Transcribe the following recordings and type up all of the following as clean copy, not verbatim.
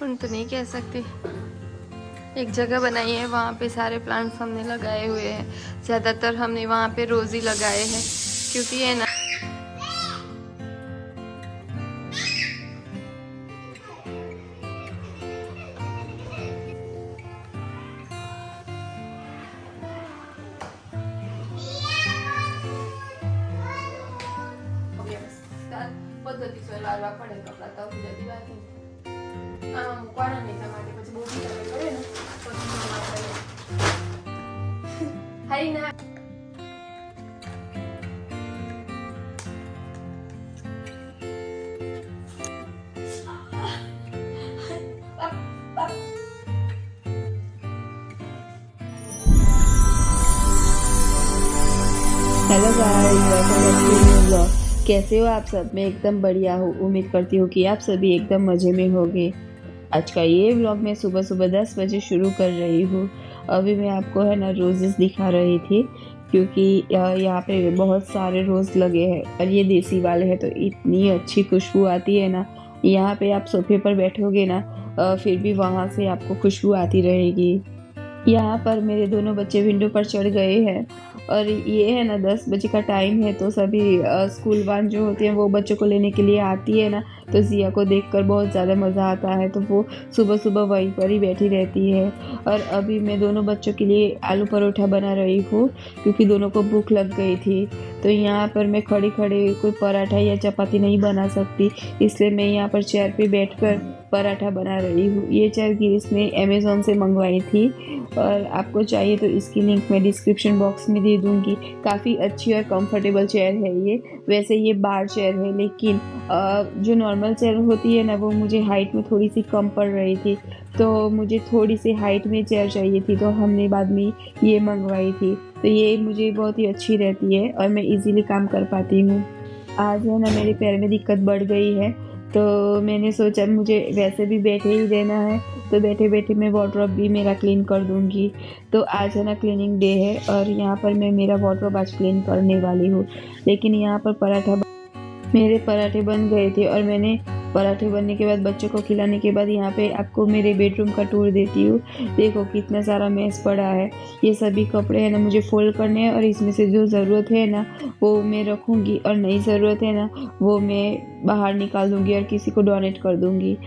उन तो नहीं कह सकती। एक जगह बनाई है, वहाँ पे सारे प्लांट्स हमने लगाए हुए हैं। ज़्यादातर हमने वहाँ पे रोज़ ही लगाए हैं, क्योंकि ये ना પદ્ધતિસર વાળવા પડે કપડાં તો બીજા વાત આમ કોણા નહીં તમારે પછી બહુ બીજા પડે ને પછી હાઈ ના hello guys, welcome back to new blog. कैसे हो आप सब? मैं एकदम बढ़िया हूँ। उम्मीद करती हूँ कि आप सभी एकदम मज़े में होंगे। आज का ये व्लॉग मैं सुबह सुबह 10 बजे शुरू कर रही हूँ। अभी मैं आपको है ना रोजेस दिखा रही थी, क्योंकि यहाँ पे बहुत सारे रोज़ लगे हैं और ये देसी वाले हैं, तो इतनी अच्छी खुशबू आती है ना। यहाँ पे आप सोफे पर बैठोगे ना, फिर भी वहाँ से आपको खुशबू आती रहेगी। यहाँ पर मेरे दोनों बच्चे विंडो पर चढ़ गए हैं और ये है ना 10 बजे का टाइम है, तो सभी स्कूल वान जो होते हैं वो बच्चों को लेने के लिए आती है ना, तो जिया को देखकर बहुत ज़्यादा मज़ा आता है, तो वो सुबह सुबह वहीं पर ही बैठी रहती है। और अभी मैं दोनों बच्चों के लिए आलू परोठा बना रही हूँ, क्योंकि दोनों को भूख लग गई थी। तो यहाँ पर मैं खड़े खड़े कोई पराठा या चपाती नहीं बना सकती, इसलिए मैं यहाँ पर चेयर पे बैठकर पराठा बना रही हूँ। ये चेयर गिरीश ने अमेज़ोन से मंगवाई थी और आपको चाहिए तो इसकी लिंक मैं डिस्क्रिप्शन बॉक्स में दे दूँगी। काफ़ी अच्छी और कंफर्टेबल चेयर है ये। वैसे ये बार चेयर है, लेकिन जो नॉर्मल चेयर होती है ना, वो मुझे हाइट में थोड़ी सी कम पड़ रही थी, तो मुझे थोड़ी सी हाइट में चेयर चाहिए थी, तो हमने बाद में ये मंगवाई थी। तो ये मुझे बहुत ही अच्छी रहती है और मैं इजीली काम कर पाती हूँ। आज है ना मेरे पैर में दिक्कत बढ़ गई है, तो मैंने सोचा मुझे वैसे भी बैठे ही रहना है, तो बैठे बैठे मैं वार्डरोब भी मेरा क्लीन कर दूँगी। तो आज है ना क्लीनिंग डे है और यहाँ पर मैं मेरा वार्डरोब आज क्लीन करने वाली हूँ। लेकिन यहाँ पर मेरे पराठे बन गए थे और मैंने पराठे बनने के बाद बच्चों को खिलाने के बाद यहाँ पे आपको मेरे बेडरूम का टूर देती हूँ। देखो कितना सारा मेस पड़ा है। ये सभी कपड़े है ना मुझे फोल्ड करने हैं और इसमें से जो ज़रूरत है ना वो मैं रखूँगी और नई ज़रूरत है ना वो मैं बाहर निकाल दूँगी और किसी को डोनेट कर दूँगी।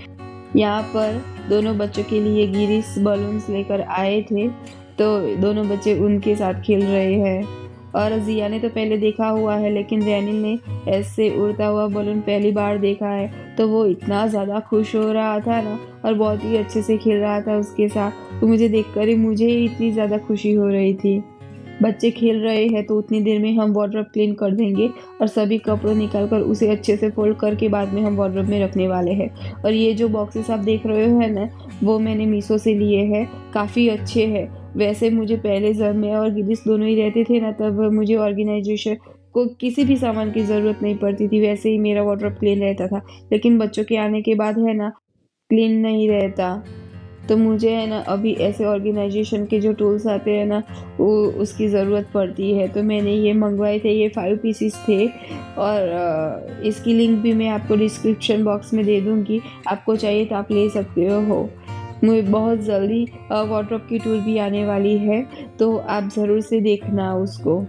यहाँ पर दोनों बच्चों के लिए गिरीश बलून्स लेकर आए थे, तो दोनों बच्चे उनके साथ खेल रहे हैं। और जिया ने तो पहले देखा हुआ है, लेकिन रैनिल ने ऐसे उड़ता हुआ बलून पहली बार देखा है, तो वो इतना ज़्यादा खुश हो रहा था ना और बहुत ही अच्छे से खेल रहा था उसके साथ। तो मुझे देखकर ही मुझे इतनी ज़्यादा खुशी हो रही थी। बच्चे खेल रहे हैं तो उतनी देर में हम वार्डरोब क्लीन कर देंगे और सभी कपड़े निकाल कर उसे अच्छे से फोल्ड करके बाद में हम वार्डरोब में रखने वाले हैं। और ये जो बॉक्सेस आप देख रहे हो है ना, वो मैंने मीशो से लिए हैं। काफ़ी अच्छे हैं। वैसे मुझे पहले जब मैं और गिरीश दोनों ही रहते थे ना, तब मुझे ऑर्गेनाइजेशन को किसी भी सामान की ज़रूरत नहीं पड़ती थी, वैसे ही मेरा वार्डरोब क्लीन रहता था। लेकिन बच्चों के आने के बाद है ना क्लीन नहीं रहता, तो मुझे है ना अभी ऐसे ऑर्गेनाइजेशन के जो टूल्स आते हैं ना वो उसकी ज़रूरत पड़ती है। तो मैंने ये मंगवाए थे, ये 5 पीसीस थे और इसकी लिंक भी मैं आपको डिस्क्रिप्शन बॉक्स में दे दूँगी। आपको चाहिए तो आप ले सकते हो। मुझे बहुत जल्दी वार्डरोब की टूर भी आने वाली है, तो आप ज़रूर से देखना उसको।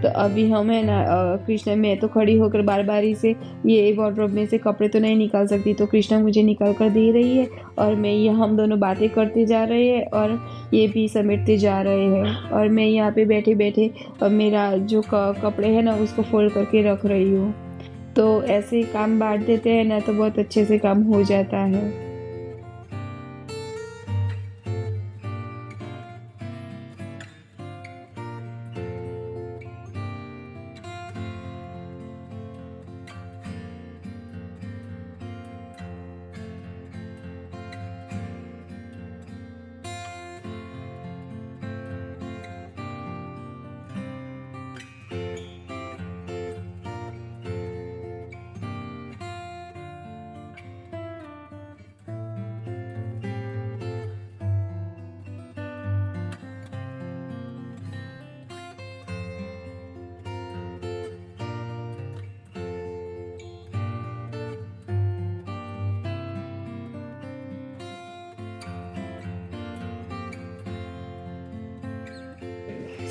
तो अभी हम है ना कृष्णा, मैं तो खड़ी होकर बार बारी से ये वार्डरोब में से कपड़े तो नहीं निकाल सकती, तो कृष्णा मुझे निकाल कर दे रही है और मैं ये हम दोनों बातें करते जा रहे हैं और ये भी समेटते जा रहे हैं। और मैं यहाँ पे बैठे बैठे मेरा जो कपड़े हैं ना उसको फोल्ड करके रख रही हूँ। तो ऐसे काम बांट देते हैं ना, तो बहुत अच्छे से काम हो जाता है।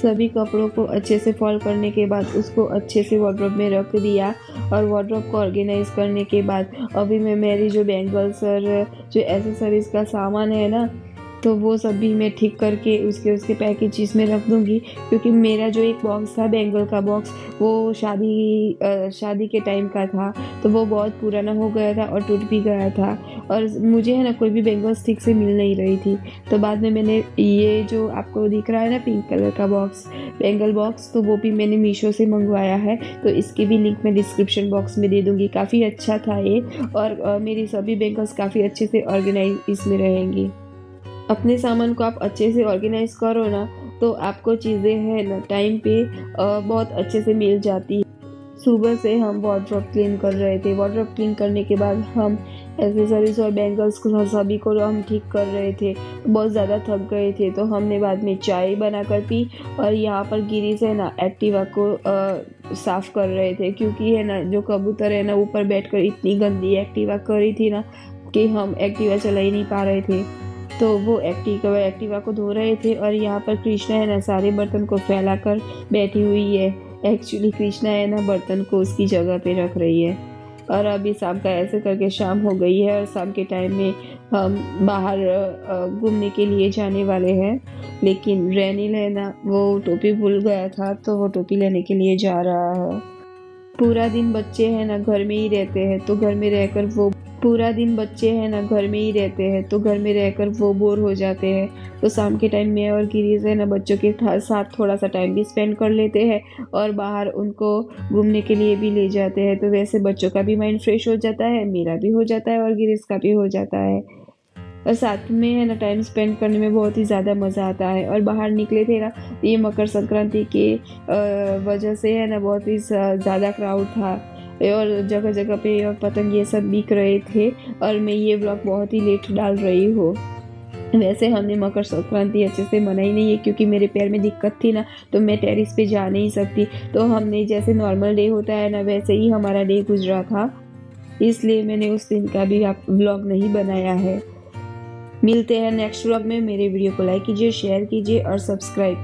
सभी कपड़ों को अच्छे से फोल्ड करने के बाद उसको अच्छे से वार्डरोब में रख दिया और वार्डरोब को ऑर्गेनाइज करने के बाद अभी मैं मेरी जो बैंगल्स और जो एसेसरीज का सामान है ना, तो वो सब भी मैं ठीक करके उसके पैकेजेस में रख दूँगी, क्योंकि मेरा जो एक बॉक्स था बैंगल का बॉक्स, वो शादी के टाइम का था, तो वो बहुत पुराना हो गया था और टूट भी गया था और मुझे है ना कोई भी बैंगल्स ठीक से मिल नहीं रही थी। तो बाद में मैंने ये जो आपको दिख रहा है ना पिंक कलर का बॉक्स, बैंगल बॉक्स, तो वो भी मैंने मीशो से मंगवाया है, तो इसकी भी लिंक मैं डिस्क्रिप्शन बॉक्स में दे दूँगी। काफ़ी अच्छा था ये और मेरी सभी बैंगल्स काफ़ी अच्छे से ऑर्गेनाइज इसमें रहेंगी। अपने सामान को आप अच्छे से ऑर्गेनाइज करो ना, तो आपको चीज़ें हैं ना टाइम पे बहुत अच्छे से मिल जाती है। सुबह से हम वार्डरोब क्लीन कर रहे थे। वार्डरोब क्लीन करने के बाद हम एसेसरीज और बैंगल्स को सभी को हम ठीक कर रहे थे। बहुत ज़्यादा थक गए थे, तो हमने बाद में चाय बनाकर पी और यहाँ पर गिरी से ना एक्टिवा को साफ़ कर रहे थे, क्योंकि है ना जो कबूतर है ना ऊपर बैठकर इतनी गंदी एक्टिवा करी थी ना कि हम एक्टिवा चला ही नहीं पा रहे थे। तो वो एक्टिवा को धो रहे थे और यहाँ पर कृष्णा है ना सारे बर्तन को फैलाकर बैठी हुई है। एक्चुअली कृष्णा है ना बर्तन को उसकी जगह पे रख रही है। और अभी शाम का ऐसे करके शाम हो गई है और शाम के टाइम में हम बाहर घूमने के लिए जाने वाले हैं, लेकिन रेनिल है ना वो टोपी भूल गया था, तो वो टोपी लेने के लिए जा रहा है। पूरा दिन बच्चे हैं ना घर में ही रहते हैं, तो घर में रहकर वो बोर हो जाते हैं। तो शाम के टाइम में और गिरीश है ना बच्चों के साथ थोड़ा सा टाइम भी स्पेंड कर लेते हैं और बाहर उनको घूमने के लिए भी ले जाते हैं। तो वैसे बच्चों का भी माइंड फ्रेश हो जाता है, मेरा भी हो जाता है और गिरीश का भी हो जाता है। और साथ में है ना टाइम स्पेंड करने में बहुत ही ज़्यादा मज़ा आता है। और बाहर निकले थे ना, ये मकर संक्रांति के वजह से है ना बहुत ही ज़्यादा क्राउड था और जगह जगह पे और पतंग ये सब बिक रहे थे और मैं ये व्लॉग बहुत ही लेट डाल रही हूँ। वैसे हमने मकर संक्रांति अच्छे से मनाई नहीं है, क्योंकि मेरे पैर में दिक्कत थी ना, तो मैं टेरिस पे जा नहीं सकती। तो हमने जैसे नॉर्मल डे होता है ना वैसे ही हमारा डे गुजरा था, इसलिए मैंने उस दिन का भी व्लॉग नहीं बनाया है। मिलते हैं नेक्स्ट व्लॉग में। मेरे वीडियो को लाइक कीजिए, शेयर कीजिए और सब्सक्राइब